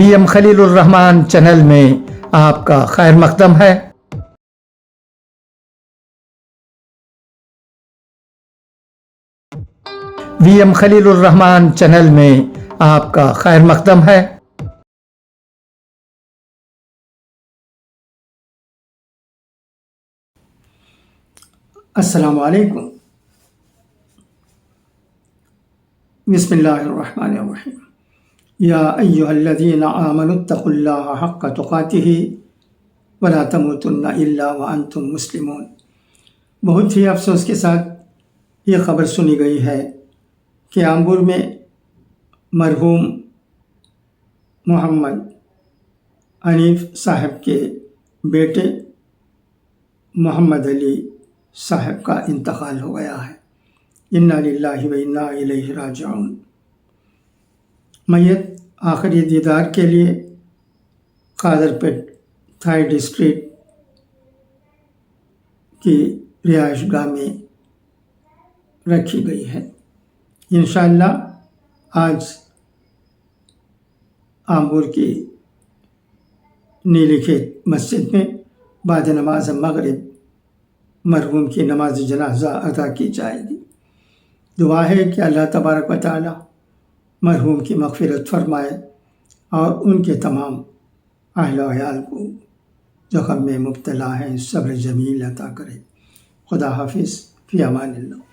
وی M خلیل الرحمان channel میں آپ کا خیر مقدم ہے۔ وی ایم خلیل الرحمان چینل میں آپ کا خیر مقدم ہے۔ السلام علیکم۔ بسم اللہ الرحمن الرحیم۔ یا ایہا الذین آمنوا اتقوا اللہ حق تقاتہ ولا تموتن الا وانتم مسلمون۔ بہت ہی افسوس کے ساتھ یہ خبر سنی گئی ہے کہ آمبور میں مرحوم محمد حنیف صاحب کے بیٹے محمد علی صاحب کا انتقال ہو گیا ہے۔ انا للہ و انا الیہ راجعون۔ میت آخری دیدار کے لیے قادر پیٹ تھائیڈ اسٹریٹ کی رہائش گاہ میں رکھی گئی ہے۔ انشاءاللہ آج آمبور کی نیلی کھیت مسجد میں بعد نماز مغرب مرحوم کی نماز جنازہ ادا کی جائے گی۔ دعا ہے کہ اللہ تبارک و تعالی مرحوم کی مغفرت فرمائے اور ان کے تمام اہل و عیال کو جو غم میں مبتلا ہیں صبر جمیل عطا کرے۔ خدا حافظ، فی امان اللہ۔